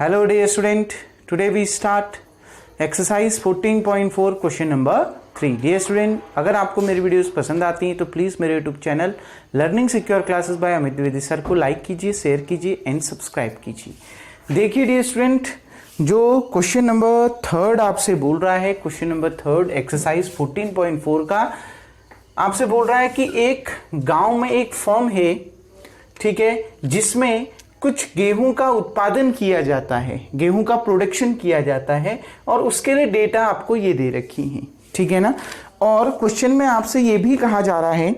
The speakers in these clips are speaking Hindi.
Hello dear student, today we start exercise 14.4 question number 3। Dear student, अगर आपको मेरी वीडियोस पसंद आती हैं तो प्लीज़ मेरे YouTube channel learning secure classes bye Amit Dwivedi sir को लाइक कीजिए, शेयर कीजिए एंड सब्सक्राइब कीजिए। देखिए डियर स्टूडेंट, जो क्वेश्चन नंबर 3 आपसे बोल रहा है, क्वेश्चन नंबर 3 एक्सरसाइज 14.4 का आपसे बोल रहा है कि एक गांव में एक फर्म है, ठीक है, जिसमें कुछ गेहूं का उत्पादन किया जाता है, गेहूं का प्रोडक्शन किया जाता है और उसके लिए डेटा आपको ये दे रखी है, ठीक है ना। और क्वेश्चन में आपसे ये भी कहा जा रहा है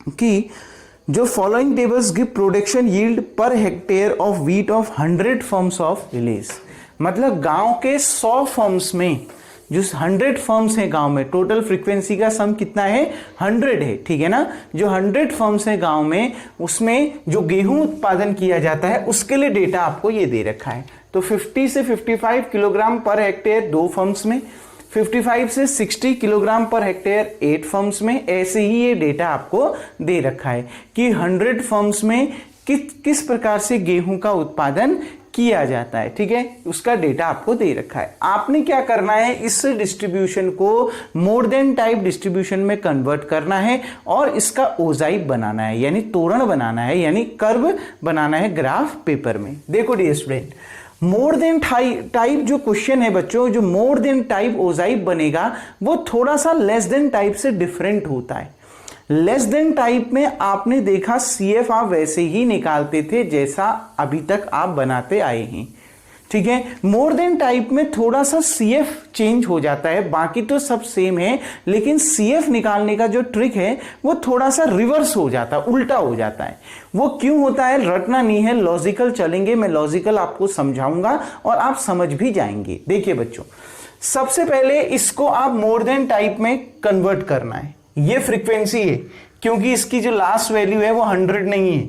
कि जो following tables give production yield per hectare of wheat of 100 farms of village. मतलब गांव के 100 फर्म्स में, जो 100 फर्म्स हैं गांव में, टोटल फ्रीक्वेंसी का सम कितना है, 100 है, ठीक है ना। जो 100 फर्म्स हैं गांव में, उसमें जो गेहूं उत्पादन किया जाता है उसके लिए डेटा आपको ये दे रखा है। तो 50 से 55 किलोग्राम पर हेक्टेयर 2 फर्म्स में, 55 से 60 किलोग्राम पर हेक्टेयर 8 फर्म्स में, ऐसे ही ये डेटा आपको दे रखा है कि 100 फर्म्स में किस प्रकार से गेहूं का उत्पादन किया जाता है, ठीक है। उसका डेटा आपको दे रखा है। आपने क्या करना है, इस डिस्ट्रीब्यूशन को मोर देन टाइप डिस्ट्रीब्यूशन में कन्वर्ट करना है और इसका ओजाइक बनाना है, यानी तोरण बनाना है, यानी कर्व बनाना है ग्राफ पेपर में। देखो dear student, more than type जो क्वेश्चन है बच्चों, जो मोर देन टाइप ओजाइक बनेगा वो थोड़ा सा लेस देन टाइप से डिफरेंट होता है। लेस देन टाइप में आपने देखा CF आप वैसे ही निकालते थे जैसा अभी तक आप बनाते आए हैं, ठीक है। मोर देन टाइप में थोड़ा सा CF चेंज हो जाता है, बाकी तो सब सेम है, लेकिन CF निकालने का जो ट्रिक है वो थोड़ा सा रिवर्स हो जाता है, उल्टा हो जाता है। वो क्यों होता है रटना नहीं है, लॉजिकल चलेंगे, मैं लॉजिकल आपको समझाऊंगा और आप समझ भी जाएंगे। देखिए बच्चों, सबसे पहले इसको आप मोर देन टाइप में कन्वर्ट करना है। ये फ्रीक्वेंसी है, क्योंकि इसकी जो लास्ट वैल्यू है वो 100 नहीं है।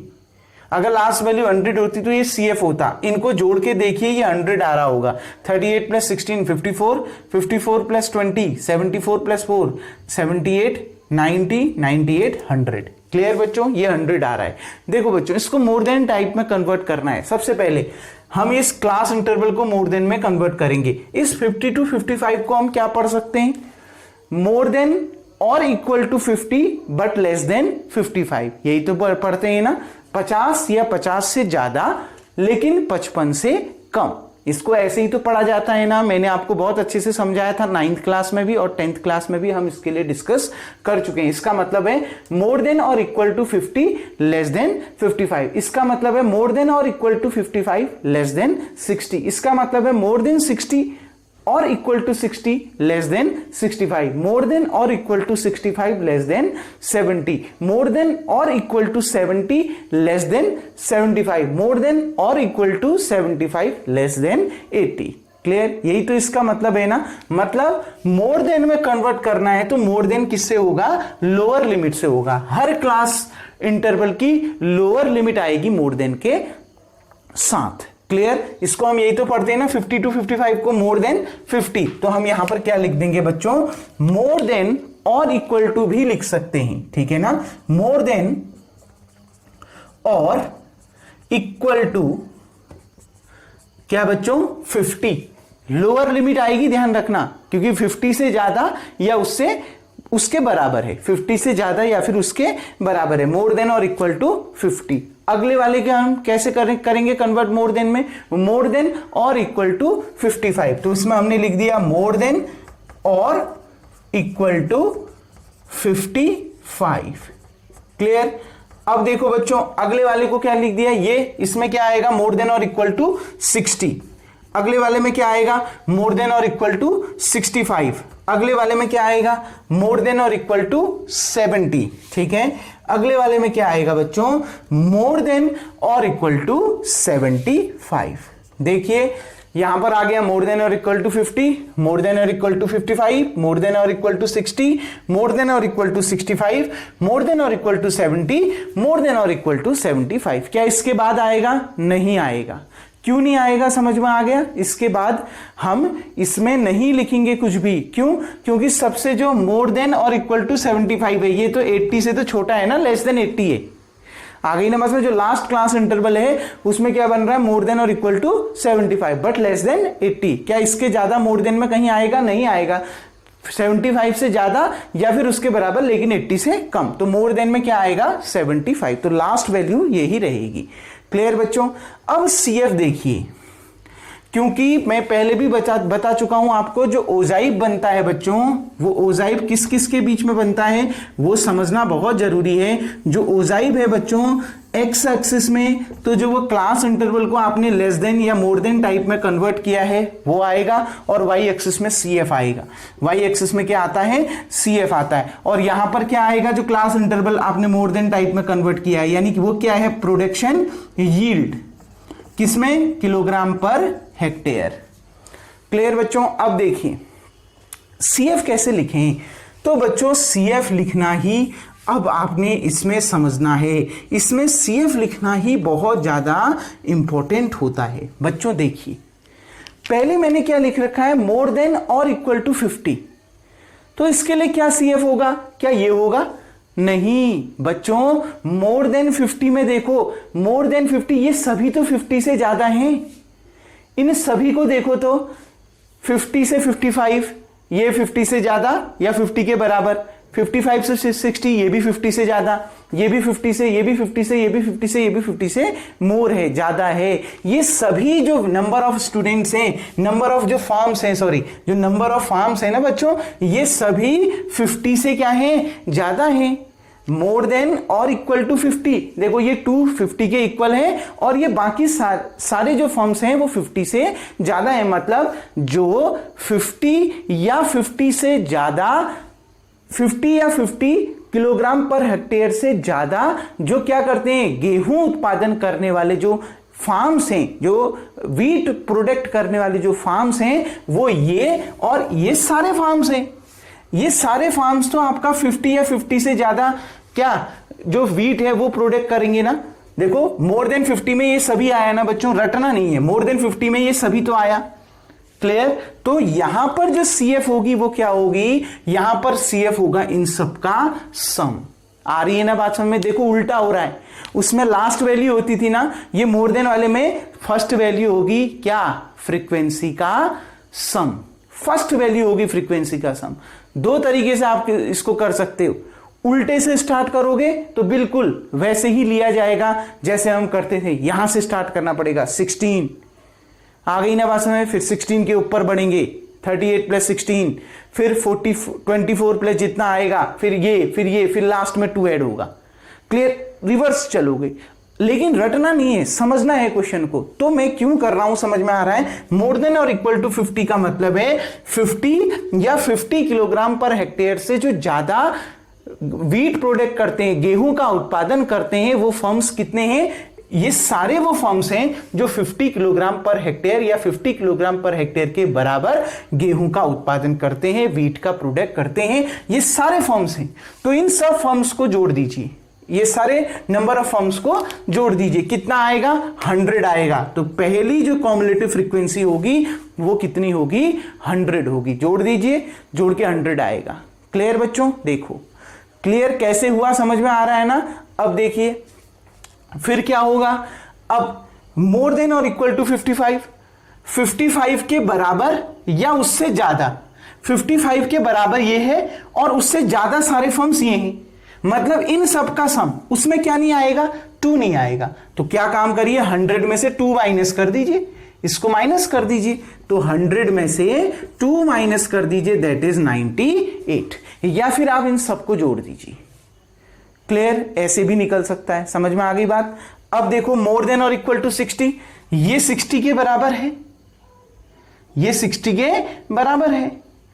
अगर लास्ट वैल्यू 100 होती तो ये CF होता। इनको जोड़ के देखिए, ये 100 आ रहा होगा। 38 प्लस 16 54, 54 प्लस 20 74 प्लस 4 78, 90 98 100। क्लियर बच्चों, ये 100 आ रहा है। देखो बच्चों, इसको मोर देन टाइप में कन्वर्ट करना है। सबसे पहले हम इस क्लास इंटरवल को मोर देन में कन्वर्ट करेंगे। इस 50 to 55 को हम क्या पढ़ सकते हैं, मोर देन और equal to 50 but less than 55। यही तो पढ़ते हैं ना, 50 या 50 से ज्यादा लेकिन 55 से कम। इसको ऐसे ही तो पढ़ा जाता है ना, मैंने आपको बहुत अच्छे से समझाया था 9th क्लास में भी और 10th क्लास में भी हम इसके लिए डिस्कस कर चुके हैं। इसका मतलब है मोर देन और इक्वल टू 50 लेस देन 55। इसका मतलब है मोर देन और इक्वल टू 55 लेस देन 60। इसका मतलब है मोर देन 60 और equal to 60 less than 65, more than और equal to 65 less than 70, more than और equal to 70 less than 75, more than और equal to 75 less than 80। Clear, यही तो इसका मतलब है ना। मतलब मोर देन में कन्वर्ट करना है तो मोर देन किससे होगा, लोअर लिमिट से होगा। हर क्लास इंटरवल की लोअर लिमिट आएगी मोर देन के साथ। क्लियर, इसको हम यही तो पढ़ते हैं ना, 50 to 55 को मोर देन 50। तो हम यहां पर क्या लिख देंगे बच्चों, मोर देन और इक्वल टू भी लिख सकते हैं, ठीक है ना। मोर देन और इक्वल टू क्या बच्चों, 50। लोअर लिमिट आएगी, ध्यान रखना, क्योंकि 50 से ज्यादा या उसके बराबर है, 50 से ज्यादा या फिर उसके बराबर है। मोर देन और इक्वल टू 50। अगले वाले के हम कैसे करेंगे कन्वर्ट मोर देन में, मोर देन और इक्वल टू 55। तो इसमें हमने लिख दिया मोर देन और इक्वल टू 55। क्लियर। अब देखो बच्चों, अगले वाले को क्या लिख दिया, ये इसमें क्या आएगा, मोर देन और इक्वल टू 60। अगले वाले में क्या आएगा, मोर देन और इक्वल टू 65। अगले वाले में क्या आएगा, मोर देन और इक्वल टू 70, ठीक है। अगले वाले में क्या आएगा बच्चों, मोर देन और इक्वल टू 75। देखिए यहां पर आ गया मोर देन और इक्वल टू 50, मोर देन और इक्वल टू 55, मोर देन और इक्वल टू 60, मोर देन और इक्वल टू 65, मोर देन और इक्वल टू 70, मोर देन और इक्वल टू 75। क्या इसके बाद आएगा, नहीं आएगा। क्यों नहीं आएगा, समझ में आ गया। इसके बाद हम इसमें नहीं लिखेंगे कुछ भी, क्यों, क्योंकि सबसे जो मोर देन और इक्वल टू 75 है, ये तो 80 से तो छोटा है ना, लेस देन 80 है। आ गई ना मतलब जो लास्ट क्लास इंटरवल है उसमें क्या बन रहा है, मोर देन और equal to 75 but less than 80। क्या इसके ज्यादा मोर देन में कहीं आएगा? नहीं आएगा। 75 से ज्यादा या फिर उसके बराबर लेकिन 80 से कम, तो मोर देन में क्या आएगा? 75। तो लास्ट वैल्यू यही रहेगी। क्लियर बच्चों? अब CF देखिए, क्योंकि मैं पहले भी बता चुका हूं आपको, जो ओजाइब बनता है बच्चों, वो ओजाइब किस किस के बीच में बनता है वो समझना बहुत जरूरी है। जो ओजाइब है बच्चों एक्स एक्सिस में, तो जो वो क्लास इंटरवल को आपने लेस देन या मोर देन टाइप में कन्वर्ट किया है वो आएगा, और वाई एक्सिस में CF आएगा। वाई एक्सिस में क्या आता है? CF आता है। और यहां पर क्या आएगा? जो क्लास इंटरवल आपने मोर देन टाइप में कन्वर्ट किया है, यानी कि वो क्या है? प्रोडक्शन यील्ड, किसमें? Kilogram per hectare. क्लियर बच्चों? अब देखिए CF कैसे लिखें। तो बच्चों CF लिखना ही अब आपने इसमें समझना है, इसमें CF लिखना ही बहुत ज्यादा इंपॉर्टेंट होता है। बच्चों देखिए, पहले मैंने क्या लिख रखा है? मोर देन और इक्वल टू 50। तो इसके लिए क्या CF होगा? क्या ये होगा? नहीं बच्चों, मोर देन 50 में देखो, मोर देन 50 ये सभी तो 50 से ज्यादा हैं। इन सभी को देखो तो 50 से 55 ये 50 से ज्यादा या 50 के बराबर, 55 से 60 ये भी 50 से ज्यादा, ये भी 50 से, ये भी 50 से, ये भी 50 से, ये भी 50 से मोर है, ज्यादा है। ये सभी जो नंबर ऑफ स्टूडेंट्स हैं, नंबर ऑफ जो फॉर्म्स हैं, सॉरी जो नंबर ऑफ फॉर्म्स हैं ना बच्चों, ये सभी 50 से क्या है? ज्यादा है। मोर देन और इक्वल टू 50, देखो ये 250 के इक्वल है, और ये बाकी सारे जो फॉर्म्स हैं वो 50 से ज्यादा है। मतलब जो 50 या 50 से ज्यादा, 50 या 50 किलोग्राम पर हेक्टेयर से ज्यादा जो क्या करते हैं? गेहूं उत्पादन करने वाले जो फार्म्स हैं, जो वीट प्रोडक्ट करने वाले जो फार्म्स हैं, वो ये और ये सारे फार्म्स हैं। ये सारे फार्म्स तो आपका 50 या 50 से ज्यादा क्या जो वीट है वो प्रोडक्ट करेंगे ना। देखो मोर देन 50 में ये सभी आया ना बच्चों, रटना नहीं है, मोर देन 50 में ये सभी तो आया। क्लियर? तो यहां पर जो CF होगी वो क्या होगी? यहां पर CF होगा इन सबका सम। आ रही है ना बात समझ में? देखो उल्टा हो रहा है, उसमें लास्ट वैल्यू होती थी ना, ये मोर देन वाले में फर्स्ट वैल्यू होगी क्या? फ्रीक्वेंसी का सम। फर्स्ट वैल्यू होगी फ्रीक्वेंसी का सम। दो तरीके से आप इसको कर सकते हो। उल्टे से स्टार्ट करोगे तो बिल्कुल वैसे ही लिया जाएगा जैसे हम करते थे, यहां से स्टार्ट करना पड़ेगा। 16 आ गई ना बात समझ में? फिर 16 के ऊपर बढ़ेंगे, 38 प्लस 16, फिर 24 प्लस जितना आएगा, फिर ये, फिर लास्ट में 2 ऐड होगा। क्लियर? रिवर्स चलोगे, लेकिन रटना नहीं है, समझना है क्वेश्चन को। तो मैं क्यों कर रहा हूं, समझ में आ रहा है? मोर देन और इक्वल टू 50 का मतलब है 50 या 50 किलोग्राम पर हेक्टेयर से जो ज्यादा वीट प्रोडक्ट करते हैं, गेहूं का उत्पादन करते हैं, वो फर्म्स कितने हैं? ये सारे वो फर्म्स हैं जो 50 किलोग्राम पर हेक्टेयर या 50 किलोग्राम पर हेक्टेयर के बराबर गेहूं का उत्पादन करते हैं, वीट का प्रोडक्ट करते हैं, ये सारे फर्म्स हैं। तो इन सब फर्म्स को जोड़ दीजिए, ये सारे नंबर ऑफ फर्म्स को जोड़ दीजिए, कितना आएगा? 100 आएगा। तो पहली जो कॉम्युलेटिव फ्रीक्वेंसी होगी वो कितनी होगी? 100 होगी। जोड़ दीजिए, जोड़ के 100 आएगा। क्लियर बच्चों? देखो क्लियर कैसे हुआ, समझ में आ रहा है ना? अब देखिए फिर क्या होगा। अब मोर देन और इक्वल टू 55 के बराबर या उससे ज्यादा, 55 के बराबर ये है और उससे ज्यादा सारे फर्म्स ये हैं, मतलब इन सब का सम, उसमें क्या नहीं आएगा? 2 नहीं आएगा। तो क्या काम करिए, 100 में से 2 माइनस कर दीजिए, इसको माइनस कर दीजिए। तो 100 में से 2 माइनस कर दीजिए, दैट इज 98। या फिर आप इन सबको जोड़ दीजिए। क्लियर? ऐसे भी निकल सकता है। समझ में आ गई बात? अब देखो मोर देन और इक्वल टू 60, ये 60 के बराबर है, ये 60 के बराबर है।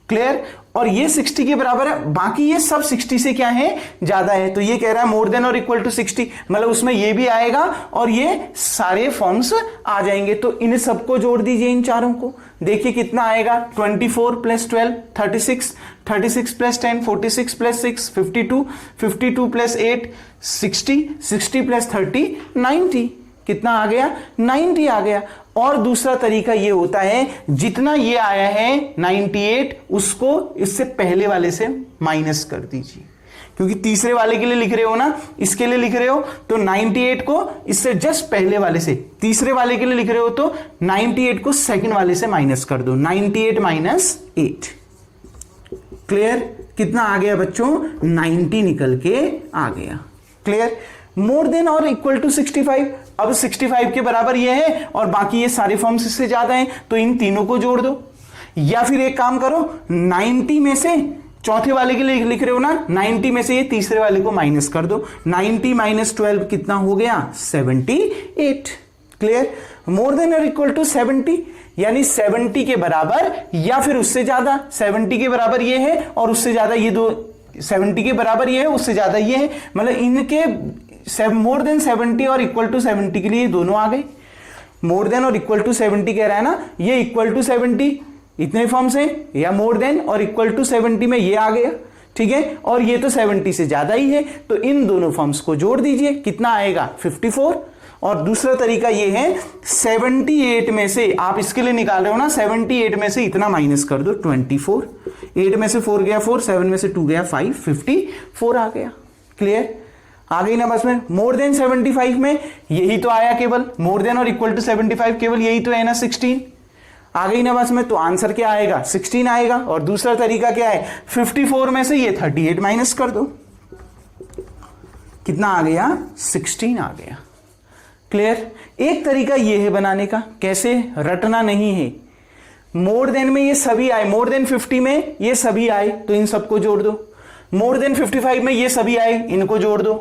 क्लियर? और ये 60 के बराबर है, बाकी ये सब 60 से क्या है? ज्यादा है। तो ये कह रहा है मोर देन और इक्वल टू 60, मतलब उसमें ये भी आएगा और ये सारे फॉर्म्स आ जाएंगे। तो इन सबको जोड़ दीजिए, इन चारों को। देखिए कितना आएगा? 24 plus 12 36, 36 plus 10 46 plus 6 52, 52 plus 8 60, 60 plus 30 90। कितना आ गया? 90 आ गया। और दूसरा तरीका ये होता है, जितना ये आया है 98 उसको इससे पहले वाले से माइनस कर दीजिए। क्योंकि तीसरे वाले के लिए लिख रहे हो ना, इसके लिए लिख रहे हो तो 98 को इससे जस्ट पहले वाले से, तीसरे वाले के लिए लिख रहे हो तो 98 को सेकंड वाले से माइनस कर दो, 98 माइनस 8। क्लियर? कितना आ गया बच्चों? 90 निकल के आ गया। क्लियर? मोर देन और इक्वल टू 65, अब 65 के बराबर ये है और बाकी ये सारे फॉर्म्स इससे ज्यादा हैं, तो इन तीनों को जोड़ दो। या फिर एक काम करो, 90 में से चौथे वाले के लिए लिख रहे हो ना, 90 में से ये तीसरे वाले को माइनस कर दो, 90 माइनस 12 कितना हो गया? 78। क्लियर? मोर देन और इक्वल टू 70, यानी 70 के बराबर या फिर उससे ज्यादा, 70 के बराबर ये है और उससे ज्यादा ये दो, 70 के बराबर ये है उससे ज्यादा ये है, मतलब इनके मोर देन 70 और इक्वल टू 70 के लिए दोनों आ गए। मोर देन और इक्वल टू 70 कह रहा है ना, ये इक्वल टू 70 इतने फॉर्म्स हैं, या मोर देन और इक्वल टू 70 में ये आ गया, ठीक है, और ये तो 70 से ज्यादा ही है, तो इन दोनों फॉर्म्स को जोड़ दीजिए, कितना आएगा? 54। और दूसरा तरीका ये है, 78 में से आप इसके लिए निकाल रहे हो ना, 78 में से इतना माइनस कर दो, 24, 8 में से 4 गया 4, 7 में से 2 गया 5, 54 आ गया। क्लियर? आ गई ना बस में। मोर देन 75 में यही तो आया, केवल मोर देन और इक्वल टू 75 केवल यही तो है ना, 16 आ गई ना बस में। तो आंसर क्या आएगा? 16 आएगा। और दूसरा तरीका क्या है, 54 में से ये 38 माइनस कर दो, कितना आ गया? 16 आ गया। क्लियर? एक तरीका ये है बनाने का, कैसे? रटना नहीं है। मोर देन में ये सभी आए, मोर देन 50 में ये सभी आए तो इन सबको जोड़ दो, मोर देन 55 में ये सभी आए, इनको जोड़ दो,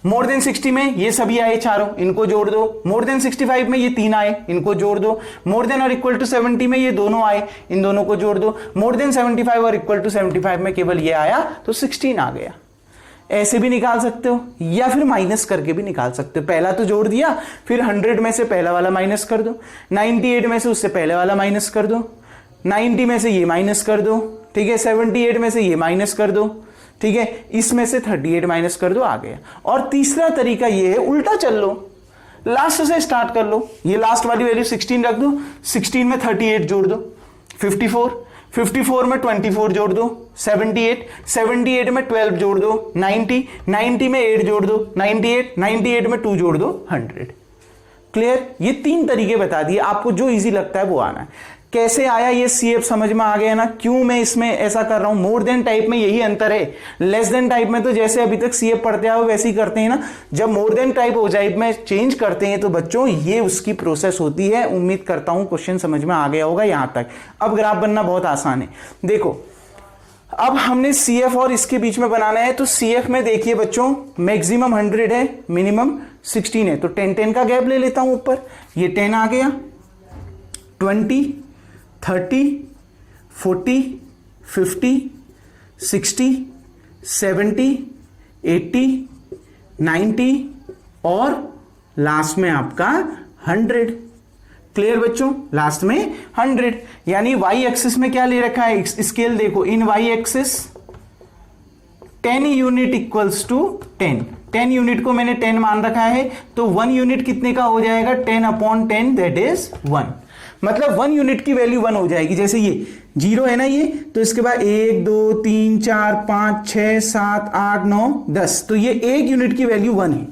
मोर देन 60 में ये सभी आए चारों, इनको जोड़ दो, मोर देन 65 में ये 3 आए, इनको जोड़ दो, मोर देन और इक्वल टू 70 में ये दोनों आए, इन दोनों को जोड़ दो, मोर देन 75 और इक्वल टू 75 में केवल ये आया तो 16 आ गया। ऐसे भी निकाल सकते हो या फिर माइनस करके भी निकाल सकते हो। पहला तो जोड़ दिया, फिर 100 में से पहला वाला माइनस कर दो, 98 में से उससे पहले वाला माइनस कर दो, 90 में से ये माइनस कर दो, ठीक है, 78 में से ये माइनस कर दो, ठीक है, इसमें से 38 माइनस कर दो, आ गया। और तीसरा तरीका ये है, उल्टा चल लो, लास्ट से स्टार्ट कर लो, ये लास्ट वाली वैल्यू 16 रख दो, 16 में 38 जोड़ दो, 54, 54 में 24 जोड़ दो, 78, 78 में 12 जोड़ दो, 90, 90 में 8 जोड़ दो, 98, 98 में 2 जोड़ दो, 100। क्लियर? ये 3 तरीके बता दिए, आपको जो इजी लगता है वो आना है। कैसे आया ये CF समझ में आ गया ना, क्यों मैं इसमें ऐसा कर रहा हूं। मोर देन टाइप में यही अंतर है, लेस देन टाइप में तो जैसे अभी तक CF पढ़ते आओ वैसे ही करते हैं ना, जब मोर देन टाइप हो जाए में चेंज करते हैं तो बच्चों ये उसकी प्रोसेस होती है। उम्मीद करता हूं क्वेश्चन समझ में आ गया होगा यहां तक। अब ग्राफ बनना बहुत आसान है। देखो अब हमने CF और इसके बीच में बनाना है, तो CF में देखिए बच्चों मैक्सिमम 100 है, मिनिमम 16 है, तो 10-10 का गैप ले लेता हूं ऊपर, ये 10 आ गया, 20, 30, 40, 50, 60, 70, 80, 90 और लास्ट में आपका 100। क्लियर बच्चों? लास्ट में 100, यानी वाई एक्सिस में क्या ले रखा है, स्केल देखो, in Y axis 10 unit equals to 10, 10 unit को मैंने 10 मान रखा है, तो 1 यूनिट कितने का हो जाएगा? 10/10 दैट इज 1। मतलब 1 यूनिट की वैल्यू 1 हो जाएगी। जैसे ये 0 है ना ये, तो इसके बाद 1 2 3 4 5 6 7 8 9 10, तो ये 1 यूनिट की वैल्यू 1 है।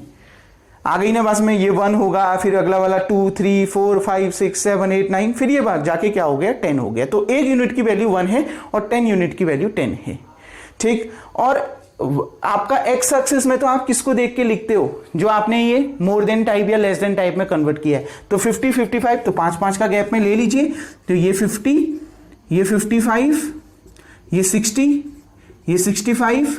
आ गई ना बस में, ये 1 होगा, फिर अगला वाला 2 3 4 5 6 7 8 9, फिर ये बात जाके क्या हो गया? 10 हो गया। तो 1 यूनिट की वैल्यू 1 है और 10 यूनिट की वैल्यू 10 है। ठीक, और आपका एक्स एक्सिस में तो आप किसको देख के लिखते हो? जो आपने ये मोर देन टाइप या लेस देन टाइप में कन्वर्ट किया है, तो 50 55 तो 5-5 का गैप में ले लीजिए, तो ये 50, ये 55, ये 60, ये 65,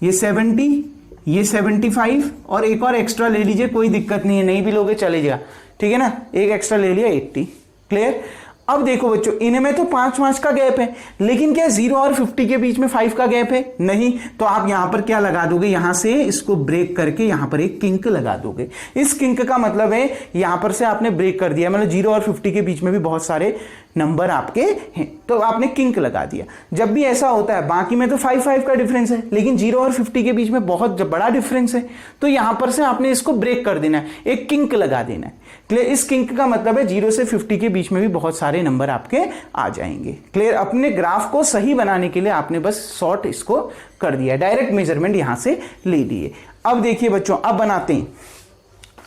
ये 70, ये 75 और एक और एक्स्ट्रा ले लीजिए, कोई दिक्कत नहीं है, नहीं भी लोगे चलेगा, ठीक है ना, एक एक्स्ट्रा ले लिया 80। क्लियर? अब देखो बच्चों, इनमें तो 5-5 का गैप है, लेकिन क्या 0 और 50 के बीच में 5 का गैप है? नहीं। तो आप यहां पर क्या लगा दोगे? यहां से इसको ब्रेक करके यहां पर एक किंक लगा दोगे। इस किंक का मतलब है यहां पर से आपने ब्रेक कर दिया, मतलब 0 और 50 के बीच में भी बहुत सारे नंबर आपके हैं, तो आपने किंक लगा दिया। जब भी ऐसा होता है, बाकी में तो 5-5 का डिफरेंस है, लेकिन 0 और 50 के बीच में बहुत बड़ा डिफरेंस है, तो यहां पर से आपने इसको ब्रेक कर देना है, एक किंक लगा देना है। इस किंक का मतलब है 0 से 50 के बीच में भी बहुत सारे सारे नंबर आपके आ जाएंगे। क्लियर? अपने ग्राफ को सही बनाने के लिए आपने बस शॉर्ट इसको कर दिया, डायरेक्ट मेजरमेंट यहां से ले लिए। अब देखिए बच्चों, अब बनाते हैं।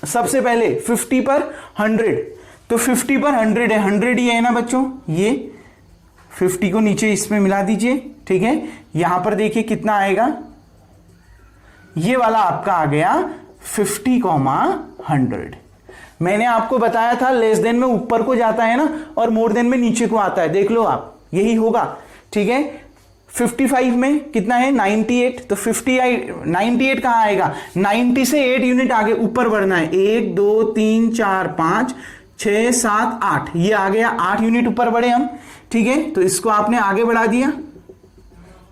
सबसे पहले 50 पर 100, तो 50 पर 100 है, 100 ही है ना बच्चों, ये 50 को नीचे इसमें मिला दीजिए। ठीक है, यहां पर देखिए कितना आएगा, ये वाला आपका आ गया 50,100। मैंने आपको बताया था लेस देन में ऊपर को जाता है ना, और मोर देन में नीचे को आता है, देख लो आप, यही होगा। ठीक है, 55 में कितना है 98, तो 98 कहां आएगा, 90 से 8 यूनिट आगे ऊपर बढ़ना है, 1 2 3 4 5 6 7 8, ये आ गया 8 यूनिट ऊपर बढ़े हम। ठीक है, तो इसको आपने आगे बढ़ा दिया,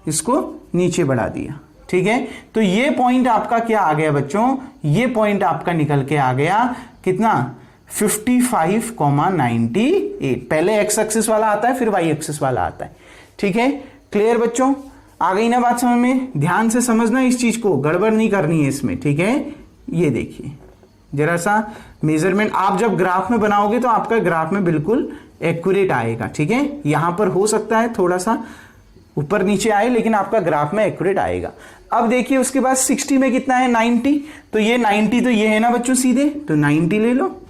इसको नीचे बढ़ा दिया। ठीक है, तो ये पॉइंट आपका क्या आ गया बच्चों, ये पॉइंट आपका निकल के आ गया कितना, 55,98। पहले एक्स एक्सिस वाला आता है, फिर वाई एक्सिस वाला आता है। ठीक है, क्लियर बच्चों? आ गई ना बात समझ में? ध्यान से समझना इस चीज को, गड़बड़ नहीं करनी है इसमें। ठीक है, ये देखिए जरा सा मेजरमेंट आप जब ग्राफ में बनाओगे तो आपका ग्राफ में बिल्कुल एक्यूरेट आएगा। ठीक है, यहां पर हो सकता है थोड़ा सा ऊपर नीचे आए, लेकिन आपका ग्राफ में एक्यूरेट आएगा। अब देखिए उसके बाद 60 में कितना है 90, तो ये 90 तो ये है ना बच्चों सीधे, तो 90 ले लो,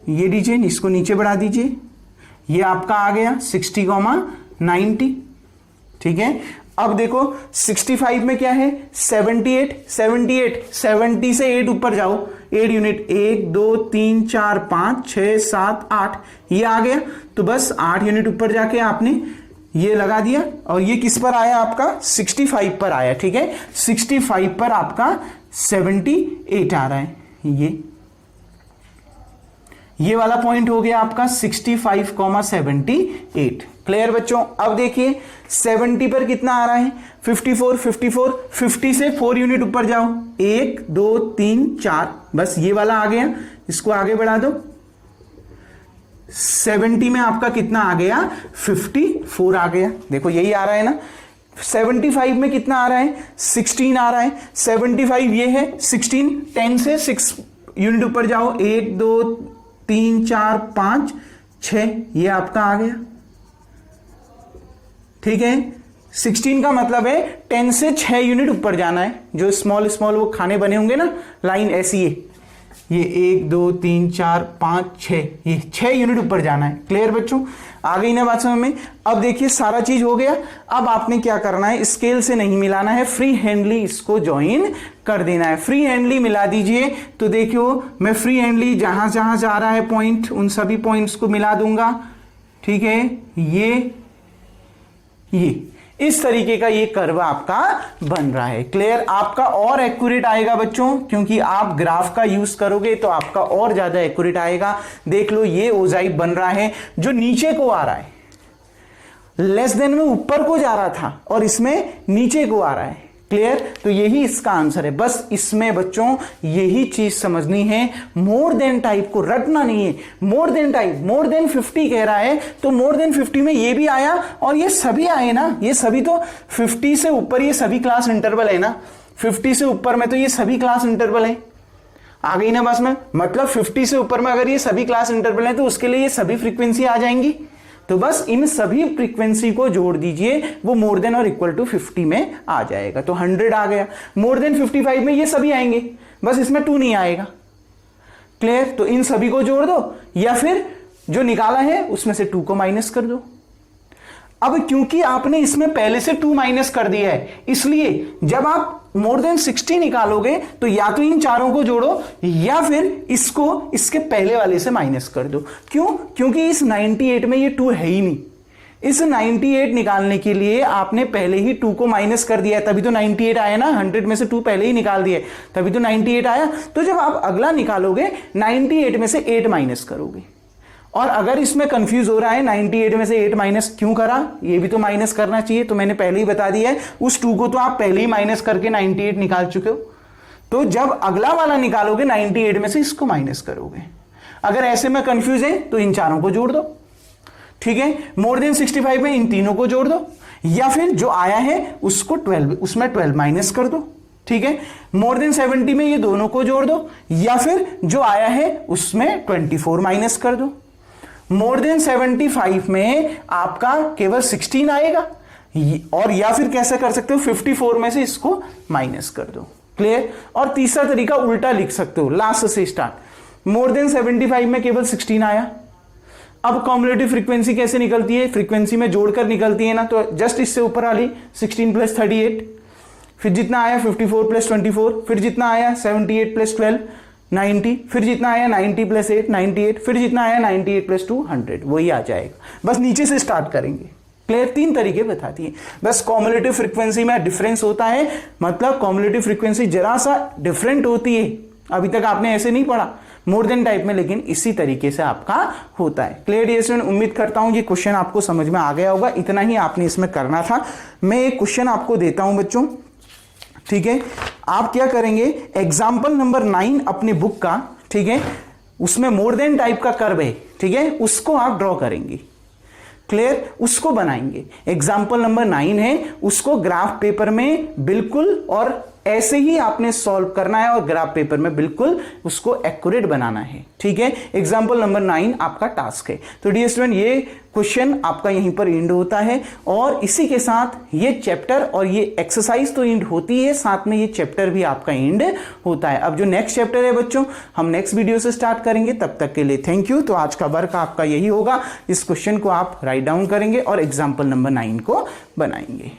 ये दीजिए, इसको नीचे बढ़ा दीजिए, ये आपका आ गया 60,90। ठीक है, अब देखो 65 में क्या है 78, 70 से 8 ऊपर जाओ, 8 यूनिट, 1 2 3 4 5 6 7 8, ये आ गया। तो बस 8 यूनिट ऊपर जाके आपने ये लगा दिया, और ये किस पर आया आपका 65 पर आया। ठीक है, 65 पर आपका 78 आ रहा है, ये वाला पॉइंट हो गया आपका 65,78। क्लियर बच्चों? अब देखिए 70 पर कितना आ रहा है 54, 50 से 4 यूनिट ऊपर जाओ, 1 2 3 4, बस ये वाला आ गया, इसको आगे बढ़ा दो। 70 में आपका कितना आ गया 54 आ गया, देखो यही आ रहा है ना। 75 में कितना आ रहा है 16 आ रहा है, 75 ये है 16, 10 से 6 यूनिट ऊपर जाओ, 1 2 3 4 5 6, ये आपका आ गया। ठीक है, 16 का मतलब है 10 से 6 यूनिट ऊपर जाना है, जो स्मॉल स्मॉल वो खाने बने होंगे ना लाइन ऐसी है, ये 1 2 3 4 5 6, ये 6 यूनिट ऊपर जाना है। क्लियर बच्चों? आ गई ना बात समझ में? अब देखिए सारा चीज हो गया। अब आपने क्या करना है, स्केल से नहीं मिलाना है, फ्री हैंडली इसको ज्वाइन कर देना है। फ्री हैंडली मिला दीजिए, तो देखियो मैं फ्री हैंडली जहां जहां जा रहा है पॉइंट, उन सभी पॉइंट्स को मिला दूंगा। ठीक है, ये इस तरीके का ये कर्व आपका बन रहा है। क्लियर? आपका और एक्यूरेट आएगा बच्चों, क्योंकि आप ग्राफ का यूज करोगे तो आपका और ज्यादा एक्यूरेट आएगा। देख लो ये ओजाइब बन रहा है, जो नीचे को आ रहा है, लेस देन में ऊपर को जा रहा था और इसमें नीचे को आ रहा है। क्लियर? तो यही इसका आंसर है। बस इसमें बच्चों यही चीज समझनी है, मोर देन टाइप को रटना नहीं है। More than type, more than 50 कह रहा है, तो मोर देन 50 में ये भी आया और ये सभी आए ना, ये सभी तो 50 से ऊपर ये सभी क्लास इंटरवल है ना, 50 से ऊपर में तो ये सभी क्लास इंटरवल है। आ गई ना बस में, मतलब 50 से ऊपर में अगर ये सभी क्लास इंटरवल है तो उसके लिए ये सभी फ्रीक्वेंसी आ जाएंगी। तो बस इन सभी फ्रीक्वेंसी को जोड़ दीजिए, वो मोर देन और इक्वल टू 50 में आ जाएगा, तो 100 आ गया। मोर देन 55 में ये सभी आएंगे, बस इसमें 2 नहीं आएगा। क्लियर? तो इन सभी को जोड़ दो, या फिर जो निकाला है उसमें से 2 को माइनस कर दो। अब क्योंकि आपने इसमें पहले से 2 माइनस कर दिया है, इसलिए जब आप मोर देन 60 निकालोगे तो या तो इन चारों को जोड़ो या फिर इसको इसके पहले वाले से माइनस कर दो। क्यों? क्योंकि इस 98 में ये 2 है ही नहीं। इस 98 निकालने के लिए आपने पहले ही 2 को माइनस कर दिया है, तभी तो 98 आया ना। 100 में से 2 पहले ही निकाल दिए, तभी तो 98 आया। तो जब आप अगला निकालोगे 98 में से 8 माइनस करोगे। और अगर इसमें कंफ्यूज हो रहा है 98 में से 8 माइनस क्यों करा, ये भी तो माइनस करना चाहिए, तो मैंने पहले ही बता दिया है, उस 2 को तो आप पहले ही माइनस करके 98 निकाल चुके हो। तो जब अगला वाला निकालोगे 98 में से इसको माइनस करोगे। अगर ऐसे में कंफ्यूज है तो इन चारों को जोड़ दो। ठीक है, मोर देन 65 में इन तीनों को जोड़ दो, या फिर जो आया है उसको 12 उसमें 12 माइनस कर दो। ठीक है, मोर देन 70 में ये दोनों को जोड़ दो, या फिर जो आया है उसमें 24 माइनस कर दो। मोर देन 75 में आपका केवल 16 आएगा, और या फिर कैसे कर सकते हो 54 में से इसको माइनस कर दो। क्लियर। और तीसरा तरीका उल्टा लिख सकते हो, लास्ट से स्टार्ट। मोर देन 75 में केवल 16 आया, अब कॉम्युलेटिव फ्रीक्वेंसी कैसे निकलती है, फ्रीक्वेंसी में जोड़कर निकलती है ना, तो जस्ट इससे ऊपर वाली 16 + 38, फिर जितना आया 54 + 24, फिर जितना आया 78 + 12 90, फिर जितना आया 90 + 8 98, फिर जितना आया 98 + 2 100, वही आ जाएगा। बस नीचे से स्टार्ट करेंगे। क्लियर। 3 तरीके बताती है। बस कॉम्युलेटिव फ्रीक्वेंसी में डिफरेंस होता है, मतलब कॉम्युलेटिव फ्रीक्वेंसी जरा सा डिफरेंट होती है। अभी तक आपने ऐसे नहीं पढ़ा मोर देन टाइप में, लेकिन इसी तरीके से आपका होता है। क्लियर डियर स्टूडेंट, उम्मीद करता हूं ये क्वेश्चन आपको समझ में आ गया होगा। इतना ही आपने इसमें करना था। मैं एक क्वेश्चन आपको देता हूं बच्चों, ठीक है। आप क्या करेंगे, एग्जाम्पल नंबर 9 अपने बुक का, ठीक है, उसमें मोर देन टाइप का कर्व है, ठीक है, उसको आप ड्रॉ करेंगे। क्लियर। उसको बनाएंगे। एग्जाम्पल नंबर 9 है, उसको ग्राफ पेपर में बिल्कुल और ऐसे ही आपने सॉल्व करना है, और ग्राफ पेपर में बिल्कुल उसको एक्यूरेट बनाना है, ठीक है। एग्जाम्पल नंबर 9 आपका टास्क है। तो डियर स्टूडेंट, ये क्वेश्चन आपका यहीं पर एंड होता है, और इसी के साथ ये चैप्टर और ये एक्सरसाइज तो एंड होती है, साथ में ये चैप्टर भी आपका एंड होता है। अब जो नेक्स्ट चैप्टर है बच्चों, हम नेक्स्ट वीडियो से स्टार्ट करेंगे। तब तक के लिए थैंक यू। तो आज का वर्क आपका यही होगा, इस क्वेश्चन को आप राइट डाउन करेंगे और एग्जाम्पल नंबर 9 को बनाएंगे।